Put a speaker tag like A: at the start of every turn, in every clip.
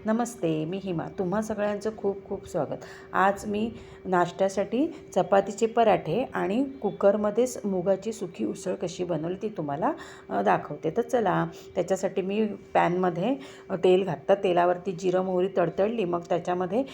A: नमस्ते, मी हिमा. तुम्हा सगळ्यांचं खूप खूप स्वागत. आज मी नाश्त्यासाठी चपातीचे पराठे आणि कुकरमध्येच मुगाची सुकी उसळ कशी बनवली ती तुम्हाला दाखवते. तर चला, त्याच्यासाठी मी पॅनमध्ये तेल घातलं. तेलावरती जिरं मोहरी तडतडली. मग त्याच्यामध्ये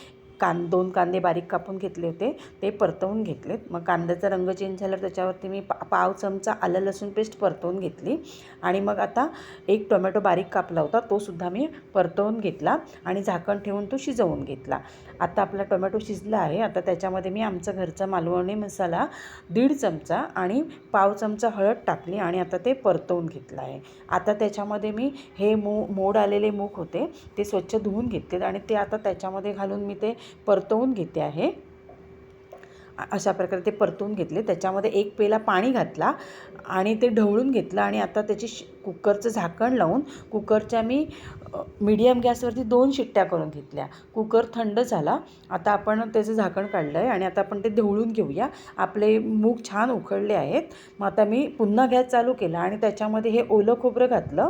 A: दोन कांदे बारीक कापून घेतले होते, ते परतवून घेतलेत. मग कांद्याचा रंग चेंज झाल्यावर त्याच्यावरती मी पाव चमचा आलं लसूण पेस्ट परतवून घेतली. आणि मग आता एक टोमॅटो बारीक कापला होता, तो सुद्धा मी परतवून घेतला आणि झाकण ठेवून तो शिजवून घेतला. आता आपला टोमॅटो शिजला आहे. आता त्याच्यामध्ये मी आमचा घरचा मालवणी मसाला 1.5 चमचा आणि पाव चमचा हळद टाकली आणि आता ते परतवून घेतलं आहे. आता त्याच्यामध्ये मी हे मोड आलेले मूग होते, ते स्वच्छ धुवून घेतलेत आणि ते आता त्याच्यामध्ये घालून मी ते परतवून घेते आहे. अशा प्रकारे ते परतून घेतले. त्याच्यामध्ये 1 पेला पाणी घातला आणि ते ढवळून घेतलं आणि आता त्याची कुकरचं झाकण लावून कुकरच्या मी मीडियम गॅसवरती 2 शिट्ट्या करून घेतल्या. कुकर थंड झाला. आता आपण त्याचं झाकण काढलं आहे आणि आता आपण ते ढवळून घेऊया. आपले मूग छान उकळले आहेत. मग आता मी पुन्हा गॅस चालू केला आणि त्याच्यामध्ये हे ओलं खोबरं घातलं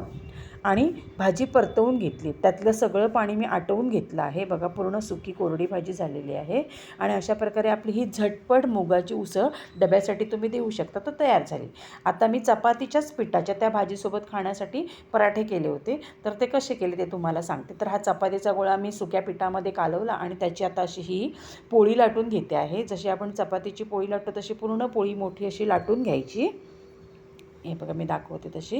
A: आणि भाजी परतवून घेतली. त्यातलं सगळं पाणी मी आटवून घेतलं आहे. बघा, पूर्ण सुकी कोरडी भाजी झालेली आहे आणि अशा प्रकारे आपली ही झटपट मुगाची उसळ डब्यासाठी तुम्ही देऊ शकता. तर तयार झाली. आता मी चपातीच्याच पिठाच्या त्या भाजीसोबत खाण्यासाठी पराठे केले होते. तर ते कसे केले ते तुम्हाला सांगते. तर हा चपातीचा गोळा मी सुक्या पिठामध्ये कालवला आणि त्याची आता अशी ही पोळी लाटून घेते आहे. जशी आपण चपातीची पोळी लाटतो तशी पूर्ण पोळी मोठी अशी लाटून घ्यायची. हे बघा, मी दाखवते तशी.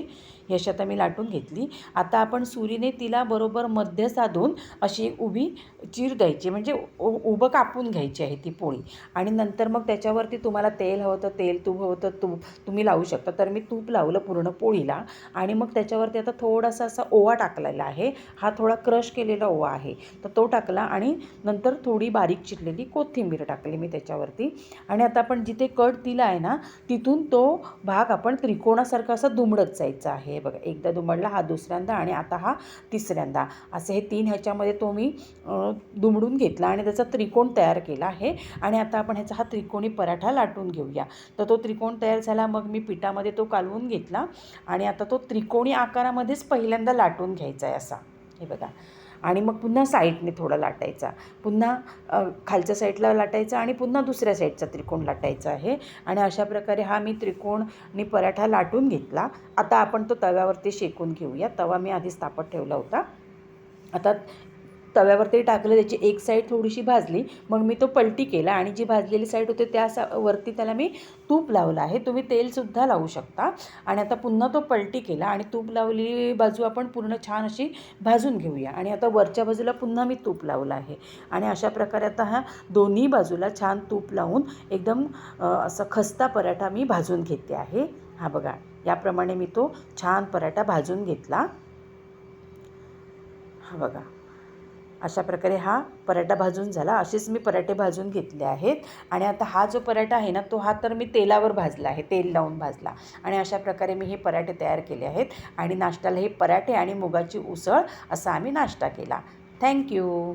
A: ही अशी आता मी लाटून घेतली. आता आपण सुरीने तिला बरोबर मध्य साधून अशी उभी चीर द्यायची, म्हणजे उभं कापून घ्यायची आहे ती पोळी. आणि नंतर मग त्याच्यावरती तुम्हाला तेल हवं तर तेल, तूप हवं तर तूप तुम्ही लावू शकता. तर मी तूप लावलं पूर्ण पोळीला आणि मग त्याच्यावरती आता थोडासा असा ओवा टाकलेला आहे. हा थोडा क्रश केलेला ओवा आहे, तर तो टाकला आणि नंतर थोडी बारीक चिरलेली कोथिंबीर टाकली मी त्याच्यावरती. आणि आता आपण जिथे कट दिला आहे ना, तिथून तो भाग आपण त्रिकोणासारखा असा दुमडत जायचा आहे. बघा, एकदा दुमडला, हा दुसऱ्यांदा आणि आता हा तिसऱ्यांदा, असे हे 3 ह्याच्यामध्ये तो मी दुमडून घेतला आणि त्याचा त्रिकोण तयार केला आहे. आणि आता आपण ह्याचा हा त्रिकोणी पराठा लाटून घेऊया. तर तो त्रिकोण तयार झाला. मग मी पिठामध्ये तो कालवून घेतला आणि आता तो त्रिकोणी आकारामध्येच पहिल्यांदा लाटून घ्यायचा आहे असा. हे बघा, आणि मग पुन्हा साईडने थोडा लाटायचा, पुन्हा खालच्या साईडला लाटायचा आणि पुन्हा दुसऱ्या साईडचा त्रिकोण लाटायचा आहे. आणि अशा प्रकारे हा मी त्रिकोणी पराठा लाटून घेतला. आता आपण तो तव्यावरती शेकून घेऊया. तवा मी आधीच तापत ठेवला होता. आता तव्यावरती टाकलं, त्याची एक साईड थोडीशी भाजली. मग मी तो पलटी केला आणि जी भाजलेली साईड होते वरती त्याला मी तूप लावलं आहे. तुम्ही तेलसुद्धा लावू शकता. आणि आता पुन्हा तो पलटी केला आणि तूप लावलेली बाजू आपण पूर्ण छान अशी भाजून घेऊया. आणि आता वरच्या बाजूला पुन्हा मी तूप लावलं आहे. आणि अशा प्रकारे आता हा दोन्ही बाजूला छान तूप लावून एकदम असा खस्ता पराठा मी भाजून घेते आहे. हा बघा, याप्रमाणे मी तो छान पराठा भाजून घेतला. हा बघा, अशा प्रकारे हा पराठा भाजून झाला. असेच मी पराठे भाजून घेतले आहेत. आणि आता हा जो पराठा आहे ना, तो हा तर मी तेलावर भाजला आहे, तेल लावून भाजला. आणि अशा प्रकारे मी हे पराठे तयार केले आहेत. आणि नाश्त्याला हे पराठे आणि मुगाची उसळ असा आम्ही नाश्ता केला. थँक्यू.